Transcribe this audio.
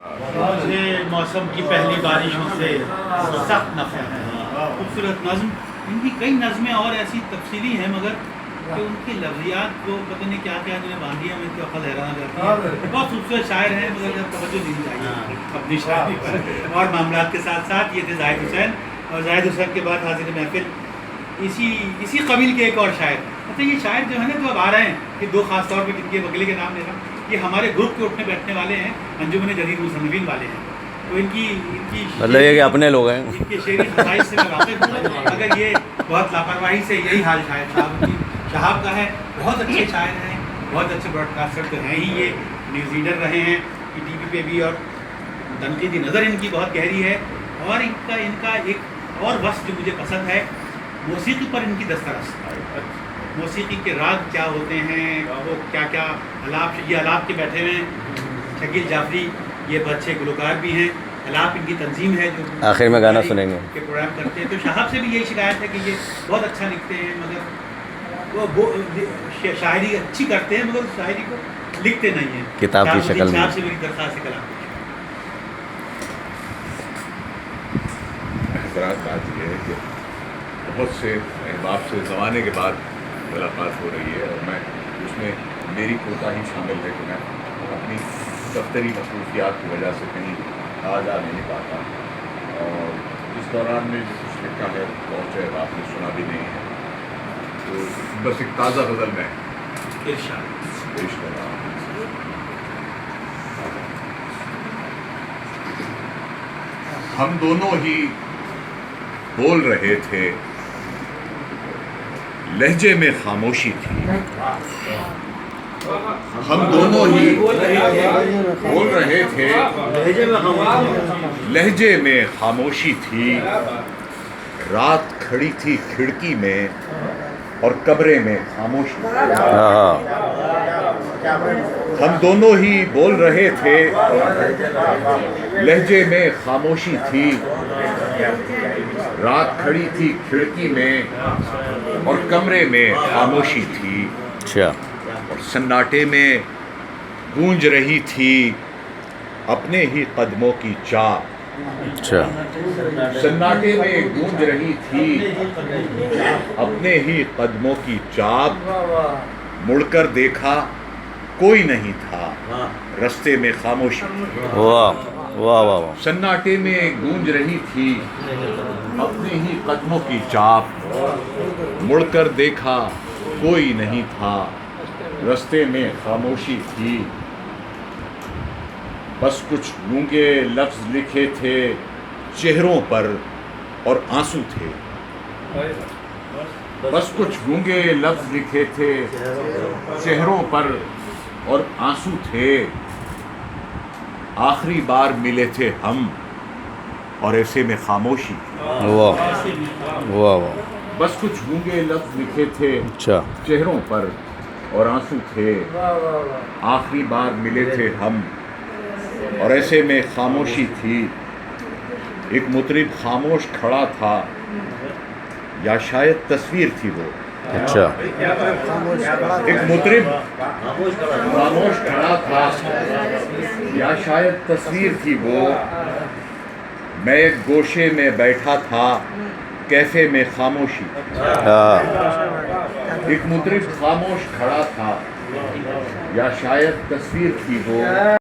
مجھے موسم کی پہلی بارشوں سے سخت نفرت ہے. خوبصورت نظم، ان کی کئی نظمیں اور ایسی تفصیلی ہیں مگر کہ ان کی لفظیات کو پتہ نہیں کیا کیا انہوں نے باندھی ہے، میں ان کی عقل حیران ہو جاتی ہے. بہت خوبصورت شاعر ہیں مگر توجہ دینی چاہیے اپنی شاعری پر اور معاملات کے ساتھ ساتھ. یہ تھے زاہد حسین، اور زاہد حسین کے بعد حاضر محفل اسی قبیل کے ایک اور شاعر. اچھا یہ شاعر جو ہے نا جو اب آ رہے ہیں، یہ دو خاص طور پہ جن کے بغلے کے نام لے رہا ہوں، یہ ہمارے گروپ کے اٹھنے بیٹھنے والے ہیں، انجمن جدید مصنفین والے ہیں. تو ان کی مطلب یہ کہ اپنے لوگ ہیں. ان کے شعری خصائص سے میں واقف ہوں، اگر یہ بہت لاپرواہی سے یہی حال شہاب کا ہے. بہت اچھے شاعر ہیں، بہت اچھے براڈ کاسٹر تو ہیں ہی. یہ نیوز ریڈر رہے ہیں ٹی وی پہ بھی، اور تنقیدی نظر ان کی بہت گہری ہے. اور ان کا ایک اور وصف جو مجھے پسند ہے، موسیقی پر ان کی دسترس. موسیقی کے راگ کیا ہوتے ہیں، وہ کیا کیا آلاپ، یہ آلاپ کے بیٹھے ہوئے ہیں شکیل جعفری، یہ بہت اچھے گلوکار بھی ہیں. آلاپ ان کی تنظیم ہے جو آخر میں گانا سنیں گے کے پروگرام کرتے ہیں. تو شہاب سے بھی یہی شکایت ہے کہ یہ بہت اچھا لکھتے ہیں مگر وہ شاعری اچھی کرتے ہیں مگر شاعری کو لکھتے نہیں ہیں. کتاب کی شکل میں. سے میری درخواست ہے کلام. بات یہ ہے کہ بہت سے احباب سے زمانے کے بعد ملاقات ہو رہی ہے، اور میں اس میں میری کوتاہی شامل ہے کہ میں اپنی دفتری مصروفیات کی وجہ سے کہیں آ جا نہیں پاتا، اور اس دوران میں جو کچھ لکھا ہے بہت سے آپ نے سنا بھی نہیں ہے. تو بس ایک تازہ غزل میں پیش کر رہا ہوں. ہم دونوں ہی بول رہے تھے، لہجے میں خاموشی تھی. ہم دونوں ہی بول رہے تھے، لہجے میں خاموشی تھی. رات کھڑی تھی کھڑکی میں اور کمرے میں خاموشی تھی. ہم دونوں ہی بول رہے تھے، لہجے میں خاموشی تھی. رات کھڑی تھی کھڑکی میں اور کمرے میں خاموشی تھی. اچھا. اور سناٹے میں گونج رہی تھی اپنے ہی قدموں کی چاپ. اچھا. سناٹے میں گونج رہی تھی اپنے ہی قدموں کی چاپ. مڑ کر دیکھا کوئی نہیں تھا، رستے میں خاموشی تھی. واہ واہ واہ واہ. سناٹے میں گونج رہی تھی اپنے ہی قدموں کی چاپ. مڑ کر دیکھا کوئی نہیں تھا، رستے میں خاموشی تھی. بس کچھ گونگے لفظ لکھے تھے چہروں پر اور آنسو تھے. بس کچھ گونگے لفظ لکھے تھے چہروں پر اور آنسو تھے. آخری بار ملے تھے ہم اور ایسے میں خاموشی تھی. واہ واہ واہ. بس کچھ گونگے لفظ لکھے تھے اچھا. چہروں پر اور آنسو تھے. آخری بار ملے تھے ہم اور ایسے میں خاموشی تھی. ایک مطرب خاموش کھڑا تھا، یا شاید تصویر تھی وہ. اچھا. ایک مطرب خاموش کھڑا تھا، یا شاید تصویر تھی وہ. میں ایک گوشے میں بیٹھا تھا، کیفے میں خاموشی. ایک مطرب خاموش کھڑا تھا، یا شاید تصویر تھی وہ.